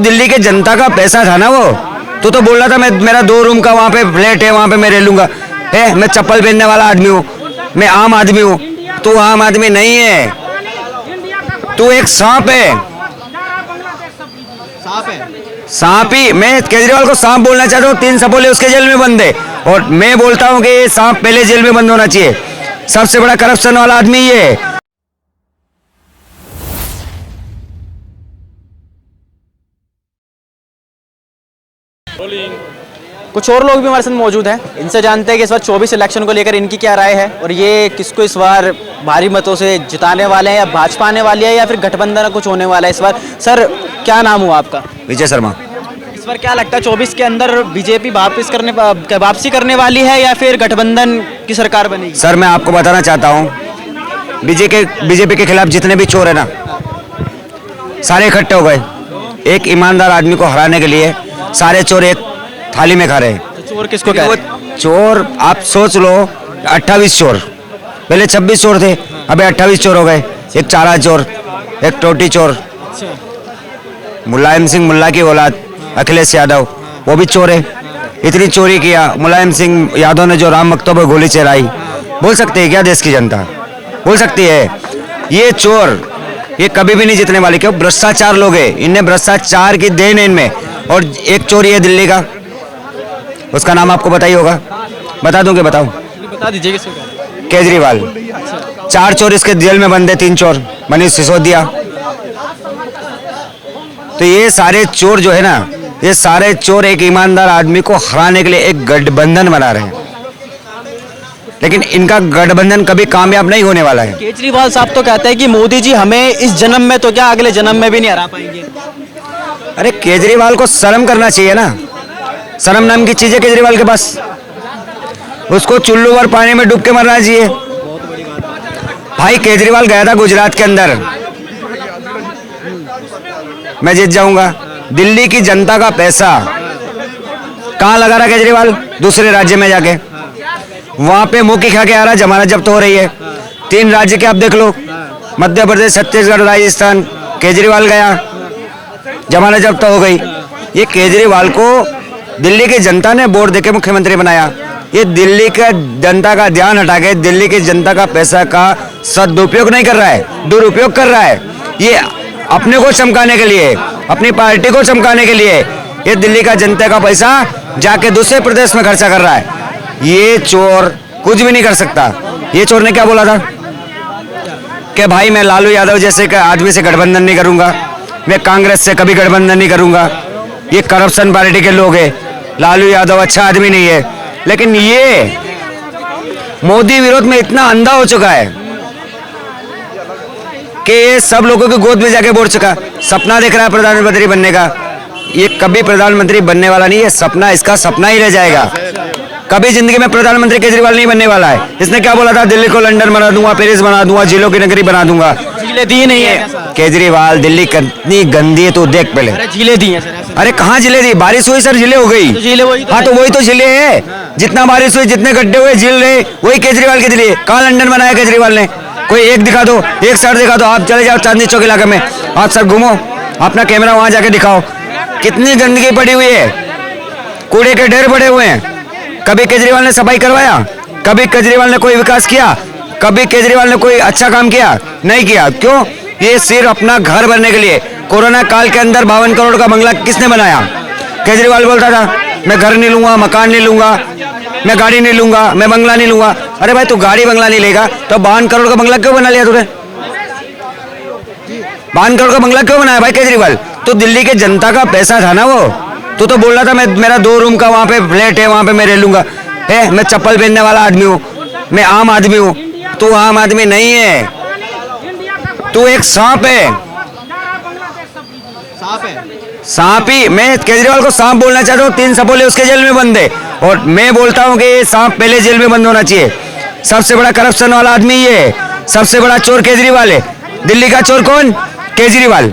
दिल्ली के जनता का पैसा था ना वो। तो बोल रहा था मैं मेरा 2 रूम का वहाँ पे फ्लैट है, वहाँ पे मैं रह लूंगा। मैं चप्पल पहनने वाला आदमी हूँ, मैं आम आदमी हूँ। तू आम आदमी नहीं है, तू एक सांप है। सांप ही। मैं केजरीवाल को सांप बोलना चाहता हूँ। 3 सपोले उसके जेल में बंद है और मैं बोलता हूँ कि ये सांप पहले जेल में बंद होना चाहिए। सबसे बड़ा करप्शन वाला आदमी ये है। कुछ और लोग भी हमारे साथ मौजूद हैं, इनसे जानते हैं कि इस बार 24 इलेक्शन को लेकर इनकी क्या राय है और ये किसको इस बार भारी मतों से जिताने वाले हैं, या भाजपा आने वाली है या फिर गठबंधन कुछ होने वाला है इस बार। सर क्या नाम हुआ आपका? विजय शर्मा। इस बार क्या लगता है 24 के अंदर बीजेपी वापसी करने वाली है या फिर गठबंधन की सरकार बनेगी? सर मैं आपको बताना चाहता हूँ, बीजेपी के खिलाफ जितने भी चोर है ना, सारे इकट्ठे हो गए। एक ईमानदार आदमी को हराने के लिए सारे चोर एक थाली में खा रहे हैं। तो चोर किसको कह रहे हैं? चोर आप सोच लो, 28 चोर। पहले 26 चोर थे, अबे 28 चोर हो गए। एक चारा चोर, एक टोटी चोर। मुलायम सिंह मुल्ला की औलाद अखिलेश यादव, वो भी चोर है। इतनी चोरी किया मुलायम सिंह यादव ने, जो राम भक्तों पर गोली चलाई। बोल सकते हैं क्या देश की जनता? बोल सकती है? ये चोर ये कभी भी नहीं जीतने वाले। क्यों? भ्रष्टाचार लोग हैं, इनने भ्रष्टाचार की देन है इनमें। और एक चोरी है दिल्ली का, उसका नाम आपको पता ही होगा। बता दूं कि बताऊं? बता दीजिए किसको कह रहे हैं? केजरीवाल। 4 चोर इसके जेल में बंद है, 3 चोर मनीष सिसोदिया। तो ये सारे चोर जो है ना, ये सारे चोर एक ईमानदार आदमी को हराने के लिए एक गठबंधन बना रहे हैं, लेकिन इनका गठबंधन कभी कामयाब नहीं होने वाला है। केजरीवाल साहब तो कहते हैं कि मोदी जी हमें इस जन्म में तो क्या अगले जन्म में भी नहीं हरा पाएंगे। अरे केजरीवाल को शर्म करना चाहिए ना। शर्म नाम की चीज है केजरीवाल के पास। उसको चुल्लू भर पानी में डूब के मरना चाहिए। भाई केजरीवाल गया था गुजरात के अंदर, मैं जीत जाऊंगा। दिल्ली की जनता का पैसा कहाँ लगा रहा केजरीवाल? दूसरे राज्य में जाके वहां पे मुंह की खा के आ रहा, जमानत जब्त हो रही है। 3 राज्य के आप देख लो, मध्य प्रदेश, छत्तीसगढ़, राजस्थान। केजरीवाल गया, जमानत जब्त हो गई। ये केजरीवाल को दिल्ली की जनता ने वोट देके मुख्यमंत्री बनाया। ये दिल्ली का जनता का ध्यान हटा के दिल्ली की जनता का पैसा का सदुपयोग नहीं कर रहा है, दुरुपयोग कर रहा है। ये अपने को चमकाने के लिए, अपनी पार्टी को चमकाने के लिए ये दिल्ली का जनता का पैसा जाके दूसरे प्रदेश में खर्चा कर रहा है। ये चोर कुछ भी नहीं कर सकता। ये चोर ने क्या बोला था कि भाई मैं लालू यादव जैसे आदमी से गठबंधन नहीं करूंगा, मैं कांग्रेस से कभी गठबंधन नहीं करूंगा। ये करप्शन पार्टी के लोग हैं। लालू यादव अच्छा आदमी नहीं है, लेकिन ये मोदी विरोध में इतना अंधा हो चुका है कि ये सब लोगों की गोद में जाके बोल चुका। सपना देख रहा है प्रधानमंत्री बनने का। ये कभी प्रधानमंत्री बनने वाला नहीं है, सपना इसका सपना ही रह जाएगा। कभी जिंदगी में प्रधानमंत्री केजरीवाल नहीं बनने वाला है। इसने क्या बोला था? दिल्ली को लंदन बना दूंगा, पेरिस बना दूंगा, झीलों की नगरी बना दूंगा। झीलें दी नहीं है केजरीवाल, दिल्ली कितनी गंदी है तू देख पहले। अरे झीलें दी हैं सर। अरे कहाँ झीलें दी? बारिश हुई सर, झीलें हो गई। तो झीलें वही तो हाँ तो वही तो झीलें है। जितना बारिश हुई, जितने गड्ढे हुए, झील रहे, वही केजरीवाल के दिल्ली। कहाँ लंदन बनाया केजरीवाल ने? कोई एक दिखा दो, एक सर दिखा दो। आप चले जाओ चांदनी चौक इलाके में, आप सर घूमो, अपना कैमरा वहां जाके दिखाओ, कितनी गंदगी पड़ी हुई है, कूड़े के ढेर पड़े हुए हैं। कभी केजरीवाल ने सफाई करवाया? कभी केजरीवाल ने कोई विकास किया? कभी केजरीवाल ने कोई अच्छा काम किया? नहीं किया। क्यों? ये सिर्फ अपना घर बनने के लिए। कोरोना काल के अंदर 52 करोड़ का बंगला किसने बनाया? केजरीवाल बोलता था मैं घर नहीं लूंगा, मकान नहीं लूंगा, मैं गाड़ी नहीं लूंगा, मैं बंगला नहीं लूंगा। अरे भाई तू गाड़ी बंगला नहीं लेगा तो 52 करोड़ का बंगला क्यों बना लिया तूने? 52 करोड़ का बंगला क्यों बनाया भाई केजरीवाल? तो दिल्ली के जनता का पैसा था ना वो। तो बोल रहा था मैं मेरा 2 रूम का वहाँ पे फ्लैट है, वहाँ पे मैं रह लूंगा। मैं चप्पल पहनने वाला आदमी हूँ, मैं आम आदमी हूँ। तू आम आदमी नहीं है, तू एक सांप है। सांप ही। मैं केजरीवाल को सांप बोलना चाहता हूँ। 3 सपोले उसके जेल में बंद है और मैं बोलता हूँ कि ये सांप पहले जेल में बंद होना चाहिए। सबसे बड़ा करप्शन वाला आदमी ये है। सबसे बड़ा चोर केजरीवाल है। दिल्ली का चोर कौन? केजरीवाल,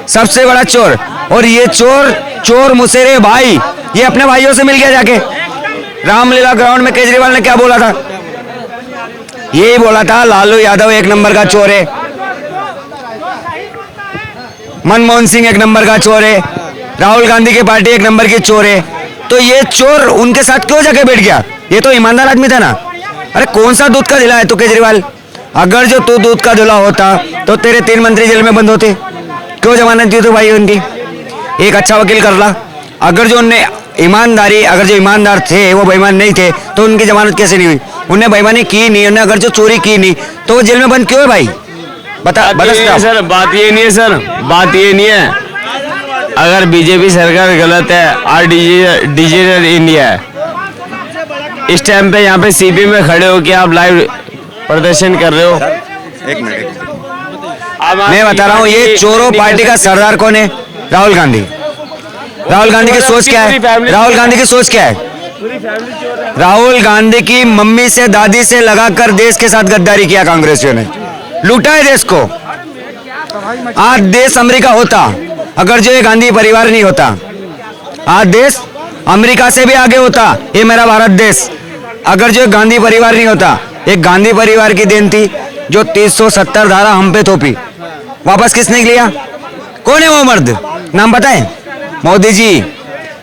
सबसे बड़ा चोर। और ये चोर मुसेरे भाई, ये अपने भाइयों से मिल गया जाके। रामलीला ग्राउंड में केजरीवाल ने क्या बोला था? यही बोला था लालू यादव 1 नंबर का चोर है, मनमोहन सिंह 1 नंबर का चोर है, राहुल गांधी की पार्टी एक नंबर की चोर है, तो ये चोर उनके साथ क्यों जाके बैठ गया? ये तो ईमानदार आदमी था ना। अरे कौन सा दूध का धुला है तू केजरीवाल? अगर जो तू दूध का धुला होता तो तेरे 3 मंत्री जेल में बंद होते। क्यों जमानत दी तो भाई उनकी? एक अच्छा वकील कर ला। अगर जो उनने ईमानदारी, अगर जो ईमानदार थे वो बेईमान नहीं थे तो उनकी जमानत कैसे नहीं हुई? उन्हें बेईमानी की नहीं, उन्हें अगर जो चोरी की नहीं तो वो जेल में बंद क्यों है भाई? बता सर, बात ये नहीं है सर, बात ये नहीं है। अगर बीजेपी सरकार गलत है और डिजिटल इंडिया है, इस टाइम पे यहाँ पे सीपी में खड़े हो के आप लाइव प्रदर्शन कर रहे हो। एक मिनट, मैं बता रहा हूँ ये चोरों पार्टी का सरदार कौन है? राहुल गांधी। राहुल गांधी की सोच क्या है? राहुल गांधी की सोच क्या है? राहुल गांधी की मम्मी से दादी से लगाकर देश के साथ गद्दारी किया कांग्रेसियों ने, लूटा है देश को। आज देश अमेरिका होता अगर जो ये गांधी परिवार नहीं होता। आज देश अमेरिका से भी आगे होता ये मेरा भारत देश, अगर जो गांधी परिवार नहीं होता। एक गांधी परिवार की देन थी जो 370 धारा हम पे थोपी, वापस किसने लिया? कौन है वो मर्द? नाम पता है? मोदी जी,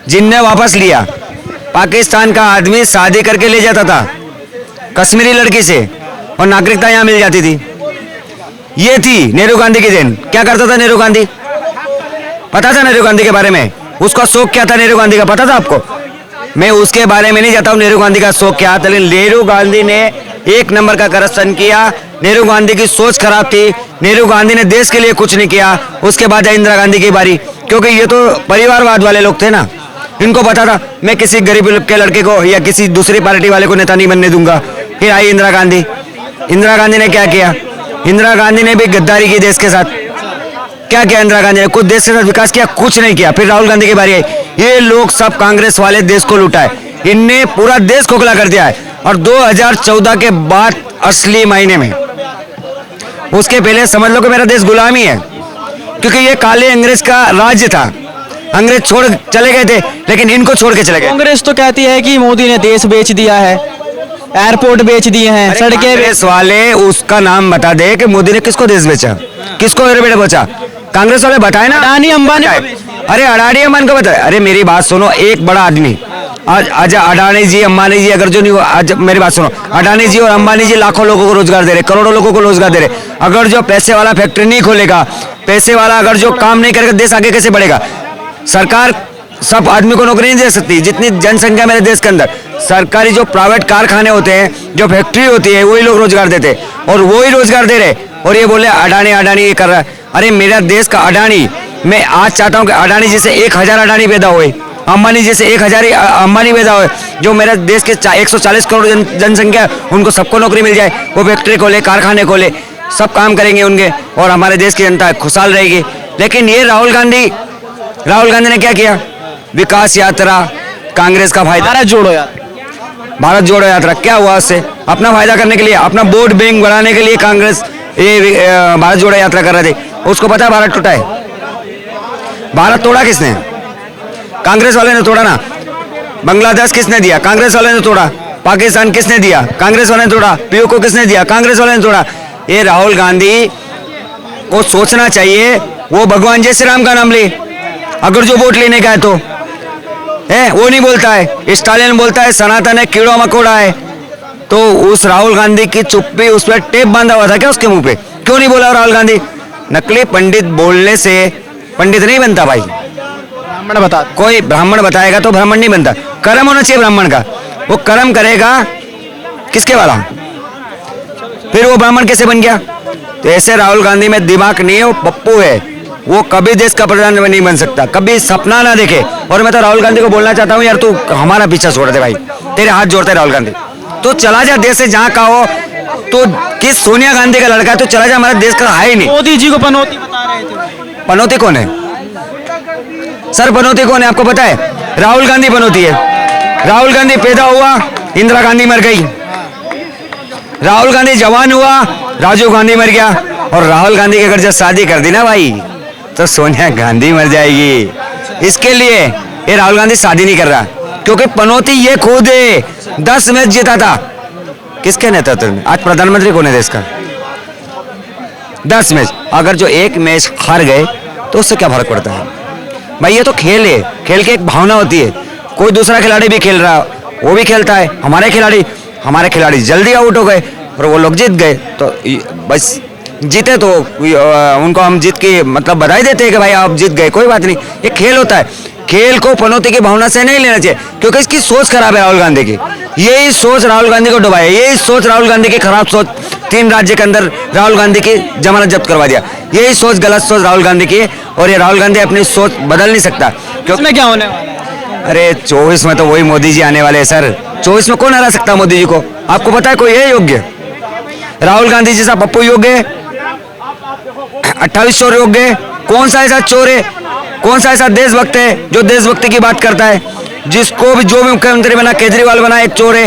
जिनने वापस लिया। पाकिस्तान का आदमी शादी करके ले जाता था कश्मीरी लड़की से और नागरिकता यहाँ मिल जाती थी। ये थी नेहरू गांधी की देन। क्या करता था नेहरू गांधी? पता था नेहरू गांधी के बारे में? उसका शौक क्या था नेहरू गांधी का, पता था आपको? मैं उसके बारे में नहीं जाता हूँ नेहरू गांधी का शौक क्या था, लेकिन नेहरू गांधी ने एक नंबर का करप्शन किया। नेहरू गांधी की सोच खराब थी। नेहरू गांधी ने देश के लिए कुछ नहीं किया। उसके बाद आई इंदिरा गांधी की बारी, क्योंकि ये तो परिवारवाद वाले लोग थे ना। इनको पता था मैं किसी गरीब के लड़के को या किसी दूसरी पार्टी वाले को नेता नहीं बनने दूंगा। फिर आई इंदिरा गांधी। इंदिरा गांधी ने क्या किया? इंदिरा गांधी ने भी गद्दारी की देश के साथ। क्या किया इंदिरा गांधी ने? कुछ देश के साथ विकास किया? कुछ नहीं किया। फिर राहुल गांधी की बारी आई। ये लोग सब कांग्रेस वाले देश को लूटा है, इनने पूरा देश खोखला कर दिया है। और 2014 के बाद असली मायने में, उसके पहले समझ लो कि मेरा देश गुलामी है, क्योंकि ये काले अंग्रेज का राज्य था। अंग्रेज छोड़ चले गए थे, लेकिन इनको छोड़ के चले गए। कांग्रेस तो कहती है कि मोदी ने देश बेच दिया है, एयरपोर्ट बेच दिए हैं, सड़कें। कांग्रेस वाले उसका नाम बता दे कि मोदी ने किसको देश बेचा, किसको बेटा बेचा? कांग्रेस वाले बताए ना। अडानी अंबानी। अरे अडानी अंबानी को बताए। अरे मेरी बात सुनो, एक बड़ा आदमी आज अडानी जी अंबानी जी, अगर जो नहीं, आज मेरी बात सुनो, अडानी जी और अंबानी जी लाखों लोगों को रोजगार दे रहे, करोड़ों लोगों को रोजगार दे रहे। अगर जो पैसे वाला फैक्ट्री नहीं खोलेगा, पैसे वाला अगर जो काम नहीं करेगा, देश आगे कैसे बढ़ेगा? सरकार सब आदमी को नौकरी नहीं दे सकती। जितनी जनसंख्या मेरे देश के अंदर, सरकारी जो प्राइवेट कारखाने होते हैं, जो फैक्ट्री होती है, वही लोग रोजगार देते हैं और वही रोजगार दे रहे। और ये बोले अडानी अडानी ये कर रहा है। अरे मेरा देश का अडानी, मैं आज चाहता हूँ कि अडानी जैसे 1000 अडानी पैदा हुए, अंबानी जैसे 1000 अंबानी पैदा हुए, जो मेरे देश के 140 करोड़ जनसंख्या, उनको सबको नौकरी मिल जाए। वो फैक्ट्री खोले, कारखाने खोले, सब काम करेंगे उनके, और हमारे देश की जनता खुशहाल रहेगी। लेकिन ये राहुल गांधी ने क्या किया? विकास यात्रा, कांग्रेस का फायदा। भारत जोड़ो यार, भारत जोड़ो यात्रा क्या हुआ? उससे अपना फायदा करने के लिए, अपना वोट बैंक बढ़ाने के लिए कांग्रेस ये भारत जोड़ो यात्रा कर रहे थे। उसको पता है भारत टूटा है? भारत तोड़ा किसने? कांग्रेस वाले ने तोड़ा ना। बांग्लादेश किसने दिया? कांग्रेस वाले ने तोड़ा। पाकिस्तान किसने दिया? कांग्रेस वाले ने तोड़ा। पीओ को किसने दिया? कांग्रेस वाले ने तोड़ा। ये राहुल गांधी को सोचना चाहिए, वो भगवान जय श्री राम का नाम ले, अगर जो वोट लेने का है तो है, वो नहीं बोलता है। स्टालिन बोलता है सनातन है, कीड़ो मकोड़ा है। तो उस राहुल गांधी की चुप्पी, उस पर टेप बांधा हुआ था क्या उसके मुंह पे? क्यों नहीं बोला राहुल गांधी? नकली पंडित बोलने से पंडित नहीं बनता भाई। ब्राह्मण बता। कोई ब्राह्मण बताएगा तो ब्राह्मण नहीं बनता। कर्म होना चाहिए ब्राह्मण का। वो कर्म करेगा किसके वाला? फिर वो ब्राह्मण कैसे बन गया? तो ऐसे राहुल गांधी में दिमाग नहीं है, वो पप्पू है। वो कभी देश का प्रधानमंत्री नहीं बन सकता, कभी सपना ना देखे। और मैं तो राहुल गांधी को बोलना चाहता हूँ, यार तू हमारा पीछा छोड़ दे भाई, तेरे हाथ जोड़ते राहुल गांधी। तो चला जा देश से, जहाँ का हो। तो किस सोनिया गांधी का लड़का है, तो चला जा, हमारा देश का है ही नहीं। मोदी जी को पनौती बता रहे थे। पनौती कौन है सर? पनौती कौन है आपको पता है? राहुल गांधी पनौती है। राहुल गांधी पैदा हुआ, इंदिरा गांधी मर गई। राहुल गांधी जवान हुआ, राजीव गांधी मर गया। और राहुल गांधी की अगर जब शादी कर दी ना भाई, तो सोनिया गांधी मर जाएगी। इसके लिए ये राहुल गांधी शादी नहीं कर रहा, क्योंकि पनौती ये खुद है। 10 मैच जीता था किसके नेतृत्व में? आज प्रधानमंत्री कौन है देश का? 10 मैच। अगर जो एक मैच हार गए तो उससे क्या फर्क पड़ता है? भाई ये तो खेल है, खेल की एक भावना होती है। कोई दूसरा खिलाड़ी भी खेल रहा, वो भी खेलता है, हमारे खिलाड़ी जल्दी आउट हो गए और वो लोग जीत गए। तो बस जीते तो उनको हम जीत की मतलब बधाई देते हैं कि भाई आप जीत गए, कोई बात नहीं, ये खेल होता है। खेल को पनौती की भावना से नहीं लेना चाहिए, क्योंकि इसकी सोच खराब है राहुल गांधी की। यही सोच राहुल गांधी को डुबाया, यही सोच राहुल गांधी की खराब सोच 3 राज्य के अंदर राहुल गांधी की जमानत जब्त करवा दिया। यही सोच, गलत सोच राहुल गांधी की है और ये राहुल गांधी अपनी सोच बदल नहीं सकता। क्योंकि क्या होने वाला है? अरे 24 में तो वही मोदी जी आने वाले हैं सर। 24 में कौन हरा सकता मोदी जी को? आपको पता है कोई है योग्य? राहुल गांधी जैसा पप्पू योग्य है? 28 चोर योग्य है? कौन सा ऐसा चोर है, कौन सा ऐसा देशभक्त है जो देशभक्ति की बात करता है? जिसको भी, जो भी मुख्यमंत्री बना, केजरीवाल बना, एक चोर है।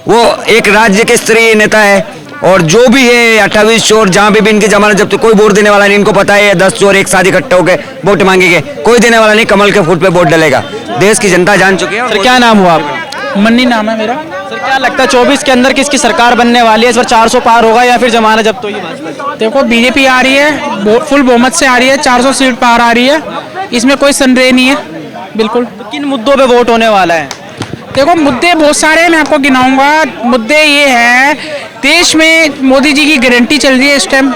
वो एक राज्य के स्तरीय नेता है और जो भी है 28 चोर, जहां भी इनकी जमानत जब कोई वोट देने वाला नहीं। इनको पता है 10 चोर एक साथ इकट्ठे होकर वोट मांगेंगे, कोई देने वाला नहीं, कमल के फूट पे वोट डलेगा। देश की जनता जान चुकी है। सर क्या नाम हुआ आपका? मन्नी नाम है मेरा। सर क्या लगता है 24 के अंदर किसकी सरकार बनने वाली है? इस बार 400 पार होगा या फिर जमानत जब्त होगी भाजपा? देखो बीजेपी आ रही है, फुल बहुमत से आ रही है, 400 सीट पार आ रही है, इसमें कोई संदेह नहीं है बिल्कुल। तो किन मुद्दों पे वोट होने वाला है? देखो मुद्दे बहुत सारे हैं, मैं आपको गिनाऊंगा। मुद्दे ये है, देश में मोदी जी की गारंटी चल रही है इस टाइम।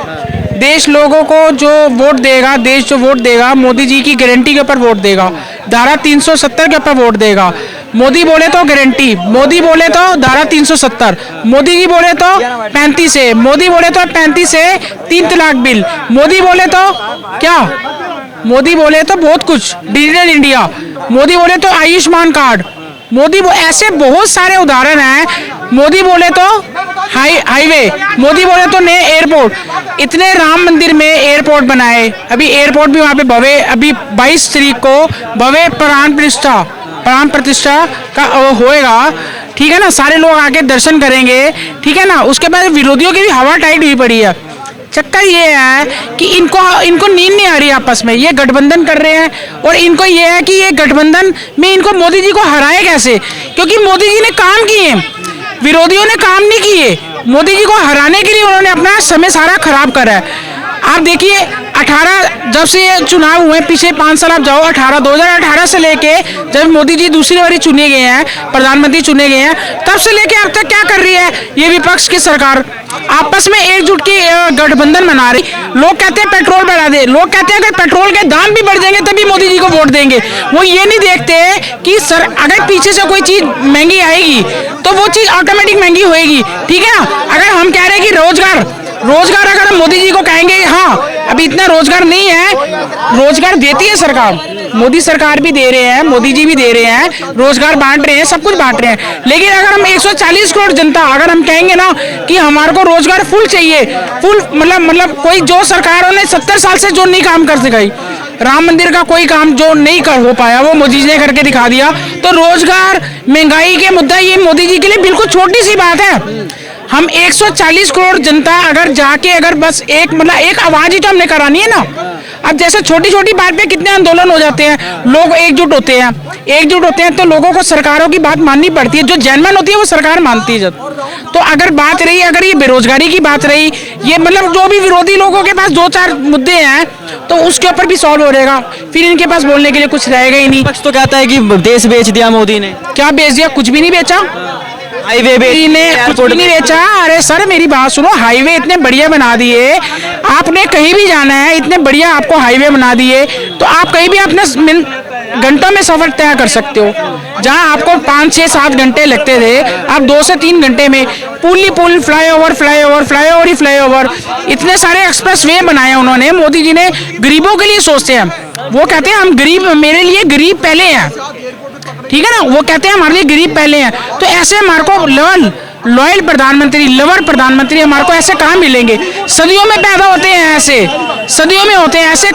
देश लोगों को जो वोट देगा, देश जो वोट देगा मोदी जी की गारंटी के ऊपर वोट देगा। धारा 370 के ऊपर वोट देगा। मोदी बोले तो गारंटी, मोदी बोले तो धारा 370, मोदी जी बोले तो 35 है, मोदी बोले तो 35 है 3 तलाक बिल, मोदी बोले तो क्या, मोदी बोले तो बहुत कुछ, डिजिटल इंडिया, मोदी बोले तो आयुष्मान कार्ड, मोदी ऐसे बहुत सारे उदाहरण हैं। मोदी बोले तो हाईवे, मोदी बोले तो नए एयरपोर्ट, इतने राम मंदिर में एयरपोर्ट बनाए, अभी एयरपोर्ट भी वहाँ पे भव्य, अभी 22 तारीख को भव्य प्राण प्रतिष्ठा का होएगा, ठीक है ना, सारे लोग आके दर्शन करेंगे, ठीक है ना। उसके बाद विरोधियों की भी हवा टाइट हुई पड़ी है। चक्कर ये है कि इनको नींद नहीं आ रही आपस में, ये गठबंधन कर रहे हैं और इनको ये है कि ये गठबंधन में इनको मोदी जी को हराए कैसे, क्योंकि मोदी जी ने काम किए, विरोधियों ने काम नहीं किए। मोदी जी को हराने के लिए उन्होंने अपना समय सारा खराब करा है। आप देखिए 18 जब से ये चुनाव हुए, पिछले 5 साल आप जाओ, 2018 से लेके जब मोदी जी दूसरी बारी चुने गए हैं, प्रधानमंत्री चुने गए हैं, तब से लेके अब तक क्या कर रही है ये विपक्ष की सरकार? आपस में एकजुट की गठबंधन बना रही। लोग कहते हैं पेट्रोल बढ़ा दे, लोग कहते हैं अगर पेट्रोल के दाम भी बढ़ जाएंगे तभी मोदी जी को वोट देंगे। वो ये नहीं देखते कि सर अगर पीछे से कोई चीज महंगी आएगी तो वो चीज ऑटोमेटिक महंगी होएगी, ठीक है ना। अगर हम कह रहे हैं कि रोजगार अगर हम मोदी जी को कहेंगे हाँ अभी इतना रोजगार नहीं है, रोजगार देती है सरकार, मोदी सरकार भी दे रहे हैं, मोदी जी भी दे रहे हैं, रोजगार बांट रहे हैं, सब कुछ बांट रहे हैं। लेकिन अगर हम 140 करोड़ जनता अगर हम कहेंगे ना कि हमारे को रोजगार फुल चाहिए, फुल मतलब कोई जो सरकारों ने 70 साल से जो नहीं काम कर सकाई, राम मंदिर का कोई काम जो नहीं कर हो पाया वो मोदी जी ने करके दिखा दिया। तो रोजगार, महंगाई के मुद्दा ये मोदी जी के लिए बिल्कुल छोटी सी बात है। हम 140 करोड़ जनता अगर जाके अगर बस एक आवाज ही तो हमने करानी है ना। अब जैसे छोटी छोटी बात पे कितने आंदोलन हो जाते हैं, लोग एकजुट होते हैं तो लोगों को सरकारों की बात माननी पड़ती है, जो जेन्युइन होती है वो सरकार मानती है। जब तो अगर बात रही, अगर ये बेरोजगारी की बात रही, ये जो भी विरोधी लोगों के पास 2-4 मुद्दे हैं तो उसके ऊपर भी सॉल्व हो रहेगा, फिर इनके पास बोलने के लिए कुछ रहेगा ही नहीं। पक्ष तो कहता है कि देश बेच दिया मोदी ने। क्या बेच दिया? कुछ भी नहीं बेचा, हाईवे ने कुछ भी नहीं बेचा। अरे सर मेरी बात सुनो, हाईवे इतने बढ़िया बना दिए, आपने कहीं भी जाना है इतने बढ़िया आपको हाईवे बना दिए, तो आप कहीं भी अपने घंटों में सफर तय कर सकते हो। जहां आपको 5-6-7 घंटे लगते थे, आप 2 से 3 घंटे में पुल, फ्लाईओवर, इतने सारे एक्सप्रेस वे बनाए उन्होंने। मोदी जी ने गरीबों के लिए सोचते हैं, वो कहते हैं हम गरीब, मेरे लिए गरीब पहले हैं, ठीक है ना, वो कहते हैं हमारे लिए गरीब पहले हैं। तो ऐसे हमारे को लॉयल प्रधानमंत्री, लवर प्रधानमंत्री हमारे को ऐसे कहाँ मिलेंगे? सदियों में पैदा होते हैं, ऐसे सदियों में होते हैं ऐसे,